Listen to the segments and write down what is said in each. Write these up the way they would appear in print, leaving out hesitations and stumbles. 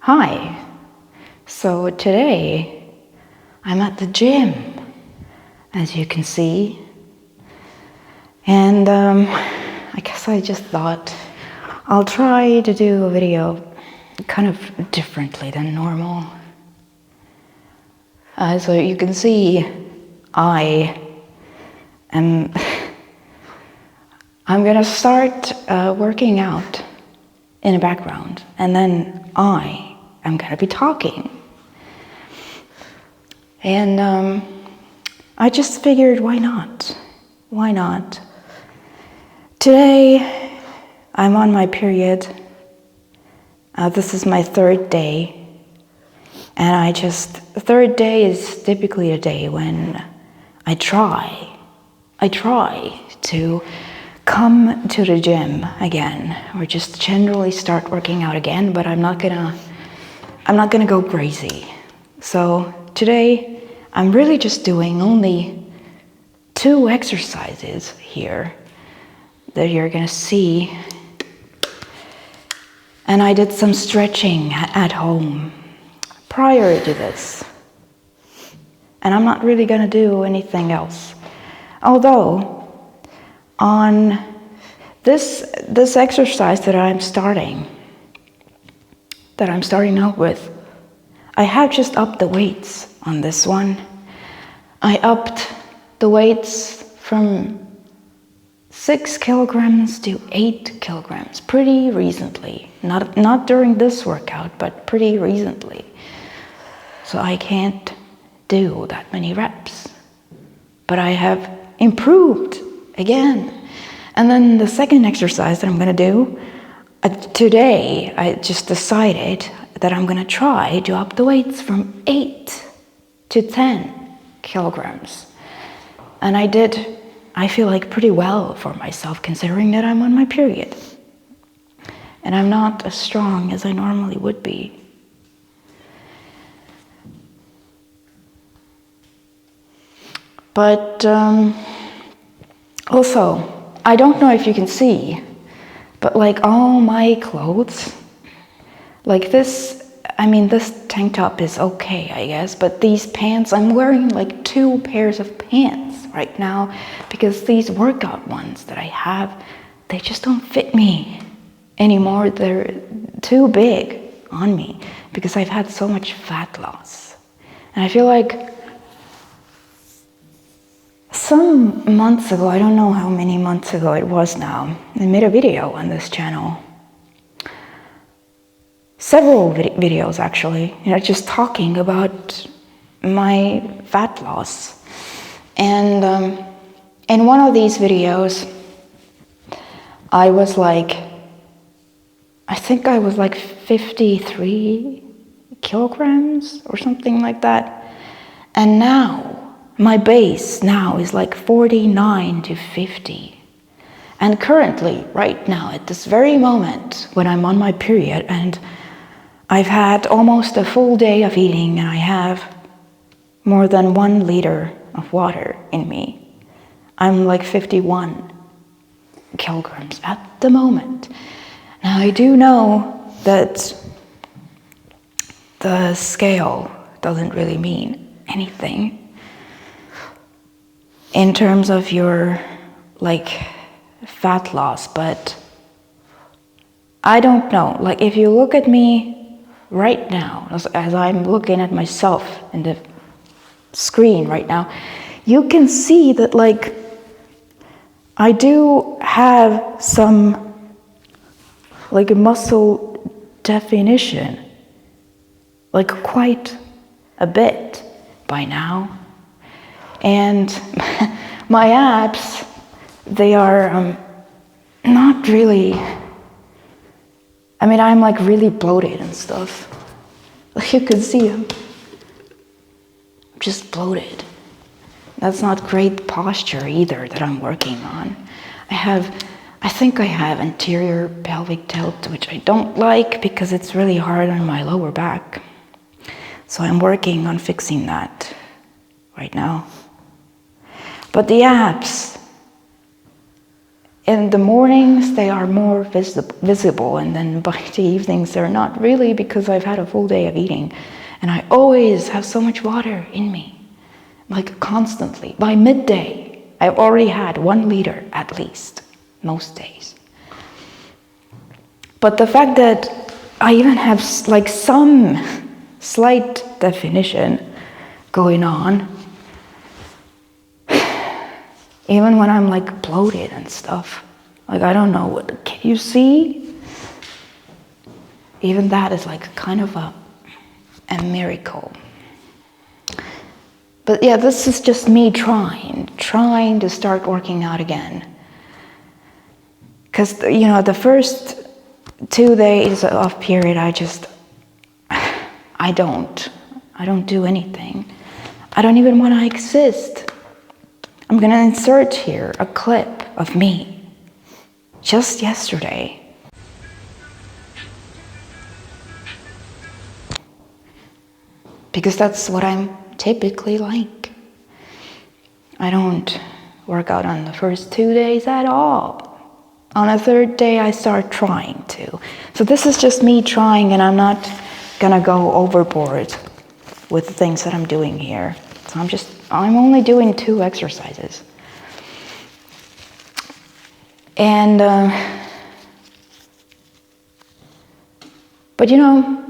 Hi. So today I'm at the gym, as you can see, and I guess I just thought I'll try to do a video kind of differently than normal. So you can see I'm gonna start working out in the background, and then I'm gonna be talking. And I just figured, why not? Why not? Today, I'm on my period. This is my third day. And the third day is typically a day when I try to come to the gym again, or just generally start working out again, but I'm not gonna go crazy. So today, I'm really just doing only 2 exercises here that you're gonna see. And I did some stretching at home prior to this. And I'm not really gonna do anything else. Although, on this exercise that I'm starting out with, I have just upped the weights on this one. I upped the weights from 6 kilograms to 8 kilograms pretty recently. Not during this workout, but pretty recently. So I can't do that many reps. But I have improved again. And then the second exercise that I'm gonna do, today I just decided that I'm gonna try to up the weights from 8 to 10 kilograms. And I feel like pretty well for myself, considering that I'm on my period. And I'm not as strong as I normally would be. But also, I don't know if you can see, but like all my clothes, like this tank top is okay, I guess, but these pants, I'm wearing like 2 pairs of pants right now because these workout ones that I have, they just don't fit me anymore. They're too big on me because I've had so much fat loss. And I feel like some months ago, I don't know how many months ago it was now, I made a video on this channel. Several videos actually, just talking about my fat loss. And in one of these videos, I think I was like 53 kilograms or something like that. And now, my base now is like 49 to 50. And currently, right now, at this very moment, when I'm on my period, and I've had almost a full day of eating, and I have more than 1 liter of water in me, I'm like 51 kilograms at the moment. Now, I do know that the scale doesn't really mean anything in terms of your, fat loss, but I don't know. Like, if you look at me right now, as I'm looking at myself in the screen right now, you can see that, I do have some, muscle definition, quite a bit by now. And my abs, they are not really, I'm really bloated and stuff. You can see I'm just bloated. That's not great posture either that I'm working on. I think I have anterior pelvic tilt, which I don't like because it's really hard on my lower back. So I'm working on fixing that right now. But the abs, In the mornings, they are more visible, and then by the evenings, they're not really, because I've had a full day of eating. And I always have so much water in me, like constantly. By midday, I've already had 1 liter at least, most days. But the fact that I even have like some slight definition going on, even when I'm like bloated and stuff, like I don't know, can you see? Even that is like kind of a miracle. But yeah, this is just me trying to start working out again. Because, you know, the first 2 days of period, I don't do anything. I don't even want to exist. I'm gonna insert here a clip of me just yesterday. Because that's what I'm typically like. I don't work out on the first 2 days at all. On the 3rd day, I start trying to. So this is just me trying, and I'm not gonna go overboard with the things that I'm doing here. So I'm only doing 2 exercises. And, but you know,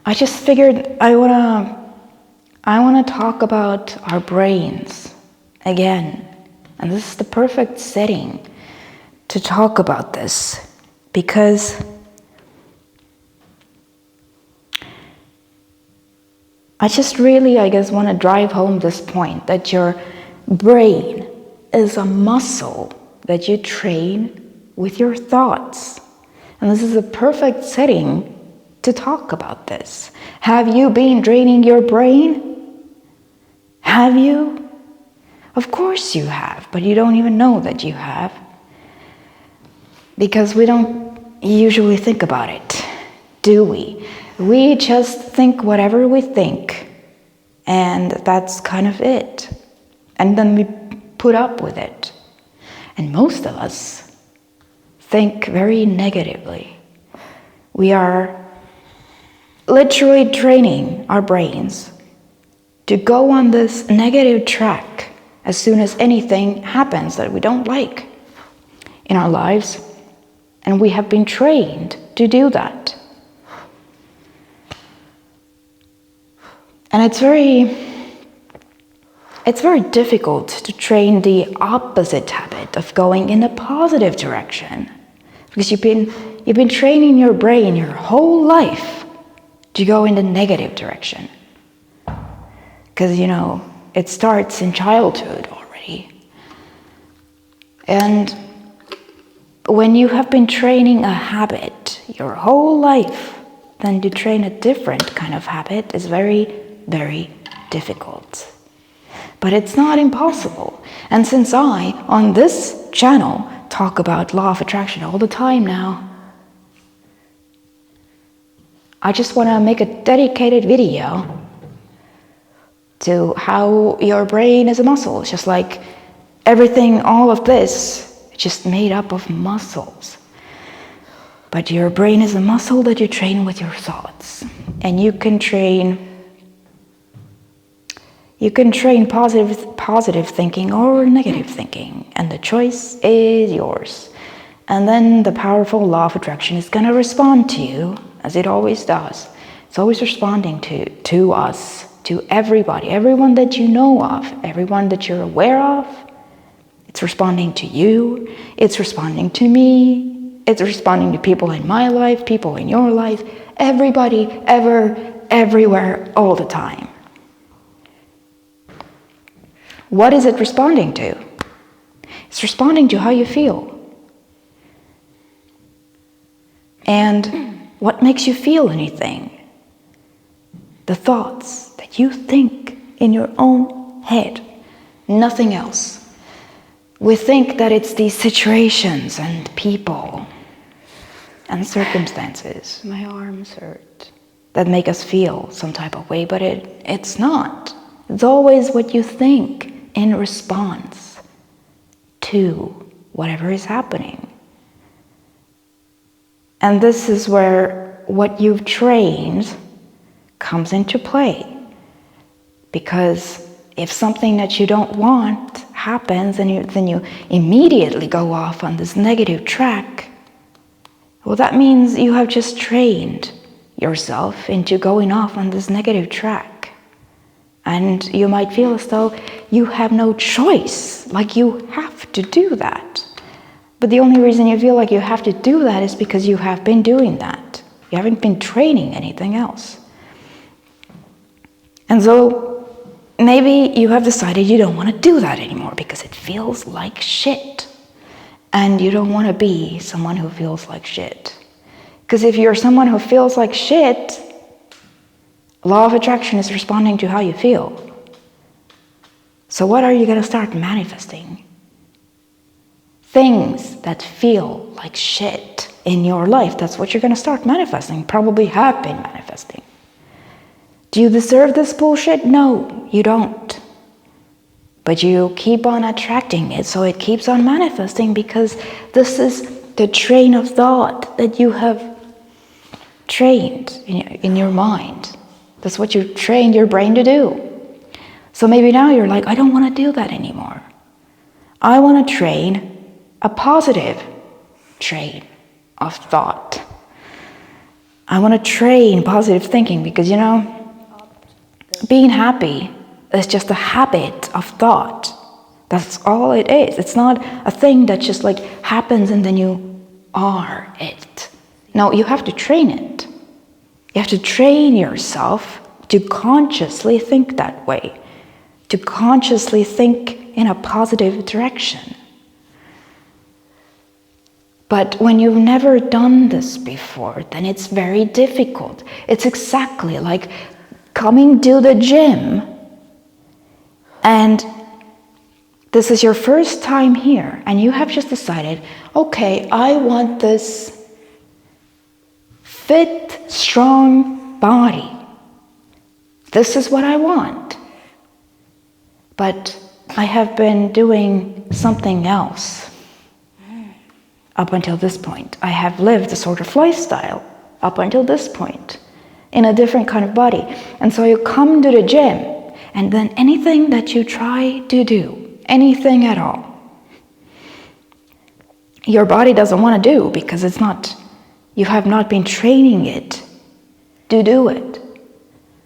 I just figured I wanna talk about our brains again. And this is the perfect setting to talk about this, because I just really, I guess, want to drive home this point that your brain is a muscle that you train with your thoughts. And this is a perfect setting to talk about this. Have you been training your brain? Have you? Of course you have, but you don't even know that you have. Because we don't usually think about it, do we? We just think whatever we think, and that's kind of it. And then we put up with it. And most of us think very negatively. We are literally training our brains to go on this negative track as soon as anything happens that we don't like in our lives. And we have been trained to do that. And it's very difficult to train the opposite habit of going in a positive direction. Because you've been training your brain your whole life to go in the negative direction. Because, you know, it starts in childhood already. And when you have been training a habit your whole life, then to train a different kind of habit is very, very difficult. But it's not impossible. And since I, on this channel, talk about law of attraction all the time now, I just want to make a dedicated video to how your brain is a muscle. It's just like everything, all of this, just made up of muscles. But your brain is a muscle that you train with your thoughts. And you can train positive thinking or negative thinking. And the choice is yours. And then the powerful law of attraction is going to respond to you, as it always does. It's always responding to us, to everybody, everyone that you know of, everyone that you're aware of. It's responding to you, it's responding to me, it's responding to people in my life, people in your life, everybody, ever, everywhere, all the time. What is it responding to? It's responding to how you feel. And what makes you feel anything? The thoughts that you think in your own head, nothing else. We think that it's these situations and people and circumstances, my arms hurt, that make us feel some type of way, but it's not. It's always what you think in response to whatever is happening. And this is where what you've trained comes into play. Because if something that you don't want happens and then you immediately go off on this negative track, well, that means you have just trained yourself into going off on this negative track. And you might feel as though you have no choice, like you have to do that. But the only reason you feel like you have to do that is because you have been doing that. You haven't been training anything else. And so maybe you have decided you don't want to do that anymore because it feels like shit. And you don't want to be someone who feels like shit. Because if you're someone who feels like shit, law of attraction is responding to how you feel. So what are you going to start manifesting? Things that feel like shit in your life. That's what you're going to start manifesting. Probably have been manifesting. Do you deserve this bullshit? No, you don't. But you keep on attracting it, so it keeps on manifesting because this is the train of thought that you have trained in your mind. That's what you trained your brain to do. So maybe now you're like, I don't want to do that anymore. I want to train a positive train of thought. I want to train positive thinking because, being happy is just a habit of thought. That's all it is. It's not a thing that just like happens and then you are it. No, you have to train it. You have to train yourself to consciously think that way, to consciously think in a positive direction. But when you've never done this before, then it's very difficult. It's exactly like coming to the gym, and this is your first time here, and you have just decided, okay, I want this fit, strong body. This is what I want. But I have been doing something else up until this point. I have lived a sort of lifestyle up until this point in a different kind of body. And so you come to the gym, and then anything that you try to do, anything at all, your body doesn't want to do because you have not been training it to do it.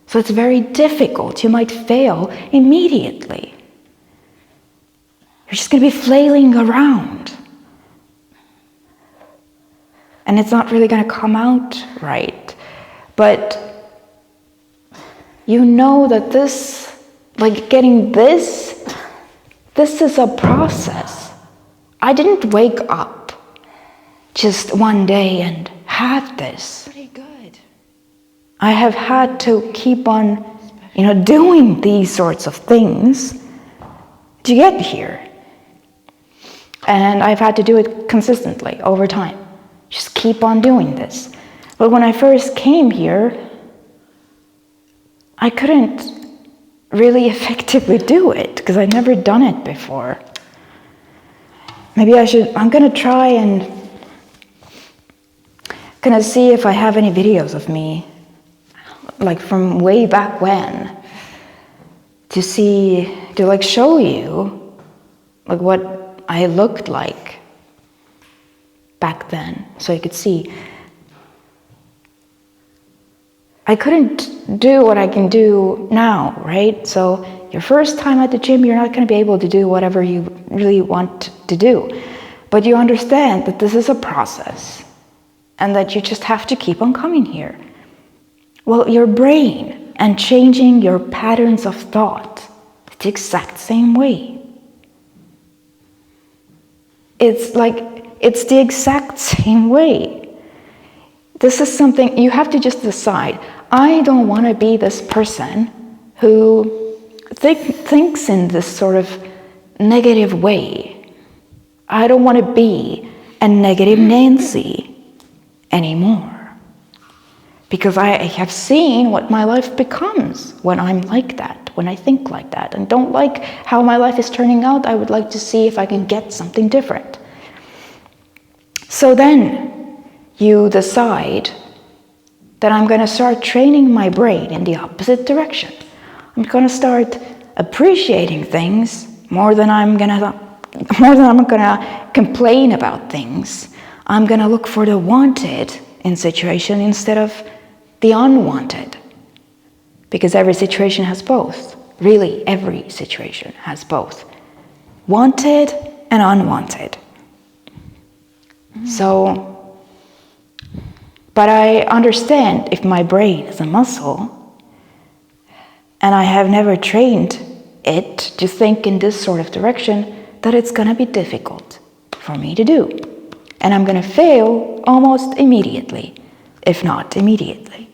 So it's very difficult. You might fail immediately. You're just going to be flailing around. And it's not really going to come out right. But you know that getting this is a process. I didn't wake up just one day and have this. Pretty good. I have had to keep on, doing these sorts of things to get here. And I've had to do it consistently over time. Just keep on doing this. But when I first came here, I couldn't really effectively do it because I'd never done it before. Maybe I'm gonna try and gonna see if I have any videos of me, like from way back when, to show you like what I looked like back then, so you could see. I couldn't do what I can do now, right? So your first time at the gym, you're not going to be able to do whatever you really want to do. But you understand that this is a process and that you just have to keep on coming here. Well, your brain and changing your patterns of thought, it's the exact same way. It's the exact same way. This is something you have to just decide. I don't want to be this person who thinks in this sort of negative way. I don't want to be a negative Nancy anymore. Because I have seen what my life becomes when I'm like that, when I think like that, and don't like how my life is turning out. I would like to see if I can get something different. So then you decide that I'm going to start training my brain in the opposite direction. I'm going to start appreciating things more than I'm going to complain about things. I'm going to look for the wanted in situation instead of the unwanted. Because every situation has both. Really, every situation has both. Wanted and unwanted. So, but I understand if my brain is a muscle and I have never trained it to think in this sort of direction, that it's going to be difficult for me to do. And I'm going to fail almost immediately, if not immediately.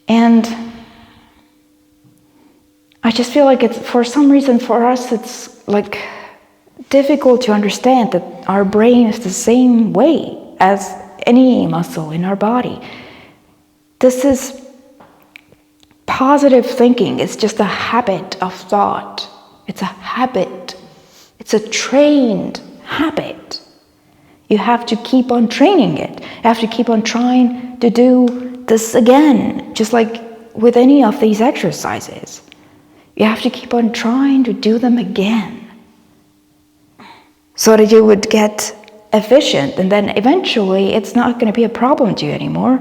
And I just feel like it's, for some reason for us, it's like difficult to understand that our brain is the same way as any muscle in our body. This is positive thinking. It's just a habit of thought. It's a habit. It's a trained habit. You have to keep on training it. You have to keep on trying to do this again, just like with any of these exercises. You have to keep on trying to do them again so that you would get efficient, and then eventually it's not going to be a problem to you anymore.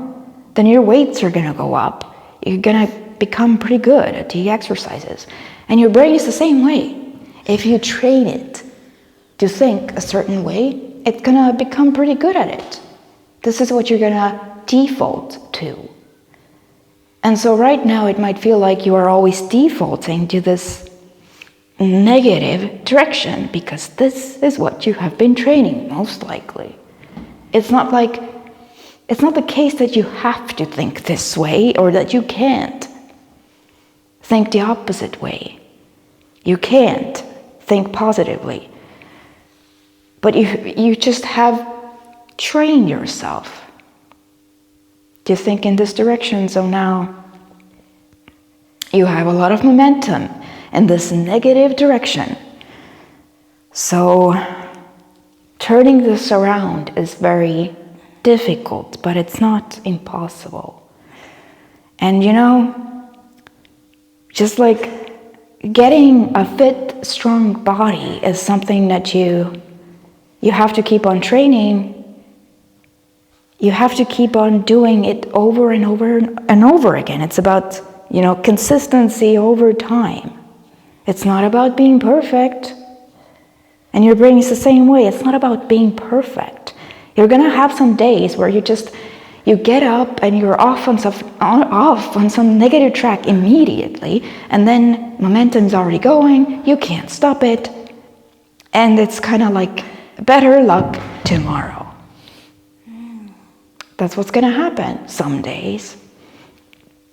Then your weights are going to go up. You're going to become pretty good at the exercises. And your brain is the same way. If you train it to think a certain way, it's going to become pretty good at it. This is what you're going to default to. And so right now it might feel like you are always defaulting to this negative direction because this is what you have been training, most likely. It's not the case that you have to think this way or that you can't think the opposite way. You can't think positively. But you just have trained yourself to think in this direction. So now you have a lot of momentum in this negative direction. So turning this around is very difficult, but it's not impossible. And just like getting a fit, strong body is something that you have to keep on training. You have to keep on doing it over and over and over again. It's about, consistency over time. It's not about being perfect. And your brain is the same way. It's not about being perfect. You're going to have some days where you get up and you're off on some negative track immediately, and then momentum's already going. You can't stop it. And it's kind of like better luck tomorrow. That's what's going to happen some days.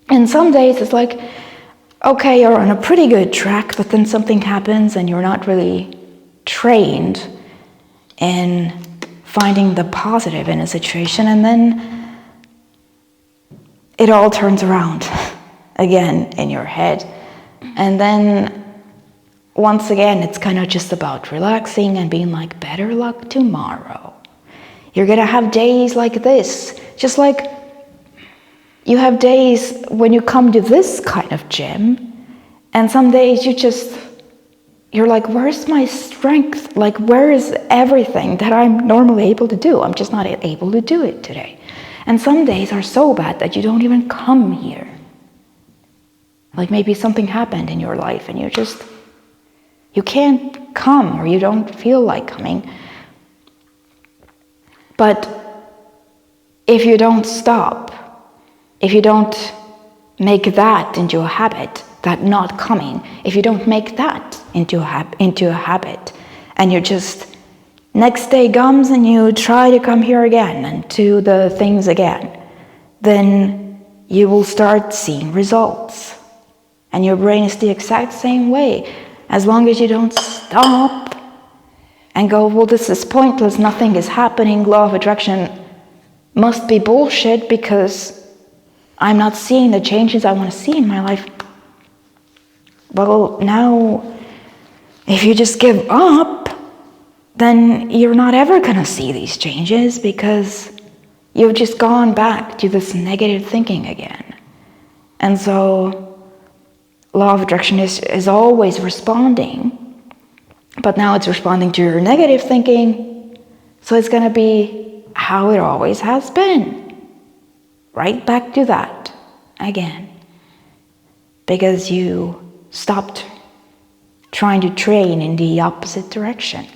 And some days it's like, okay, you're on a pretty good track, but then something happens and you're not really trained in finding the positive in a situation, and then it all turns around again in your head. And then once again, it's kind of just about relaxing and being like, better luck tomorrow. You're going to have days like this, just like you have days when you come to this kind of gym, and some days you're like, where's my strength? Like, where is everything that I'm normally able to do? I'm just not able to do it today. And some days are so bad that you don't even come here. Like maybe something happened in your life and you can't come, or you don't feel like coming. But if you don't stop, if you don't make that into a habit, that not coming, if you don't make that into a habit, and you just, next day comes and you try to come here again and do the things again, then you will start seeing results. And your brain is the exact same way. As long as you don't stop and go, well, this is pointless, nothing is happening, law of attraction must be bullshit because I'm not seeing the changes I want to see in my life. Well, now, if you just give up, then you're not ever gonna see these changes because you've just gone back to this negative thinking again. And so law of attraction is always responding, but now it's responding to your negative thinking, so it's gonna be how it always has been. Right back to that again. Because you stopped trying to train in the opposite direction.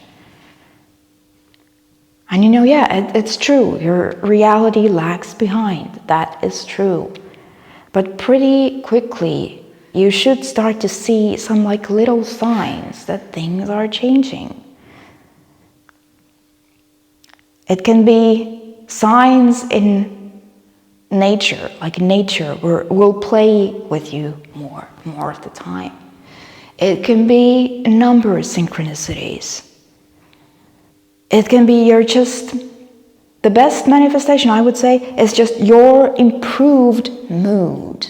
And it's true, your reality lags behind. That is true. But pretty quickly, you should start to see some little signs that things are changing. It can be signs in nature, nature will play with you more of the time. It can be a number of synchronicities. It can be the best manifestation, I would say, is just your improved mood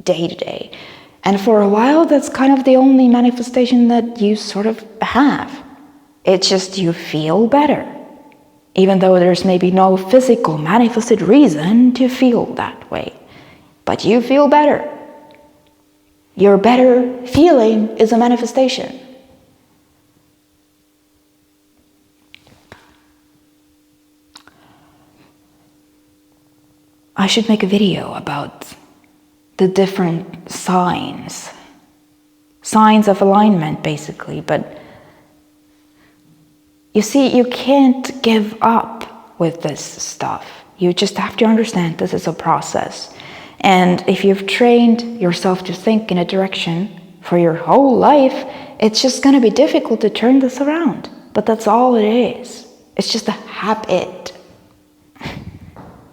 day to day. And for a while, that's kind of the only manifestation that you sort of have. It's just you feel better, even though there's maybe no physical manifested reason to feel that way. But you feel better. Your better feeling is a manifestation. I should make a video about the different signs of alignment, basically. But you see, you can't give up with this stuff. You just have to understand this is a process. And if you've trained yourself to think in a direction for your whole life, it's just going to be difficult to turn this around. But that's all it is. It's just a habit.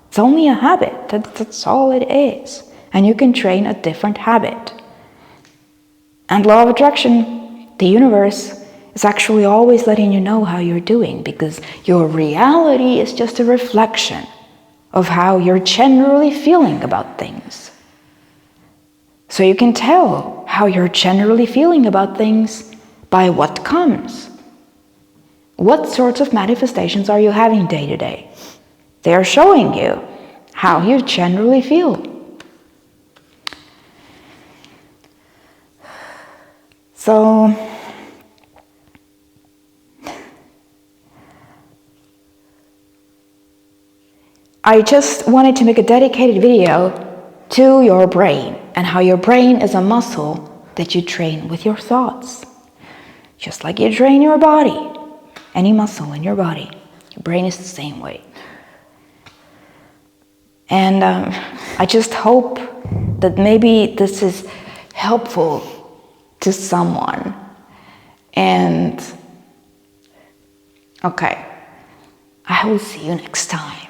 It's only a habit. That's all it is. And you can train a different habit. And law of attraction, the universe, is actually always letting you know how you're doing, because your reality is just a reflection of how you're generally feeling about things. So you can tell how you're generally feeling about things by what comes. What sorts of manifestations are you having day to day? They are showing you how you generally feel. So, I just wanted to make a dedicated video to your brain and how your brain is a muscle that you train with your thoughts. Just like you train your body, any muscle in your body, your brain is the same way. And I just hope that maybe this is helpful to someone. And okay, I will see you next time.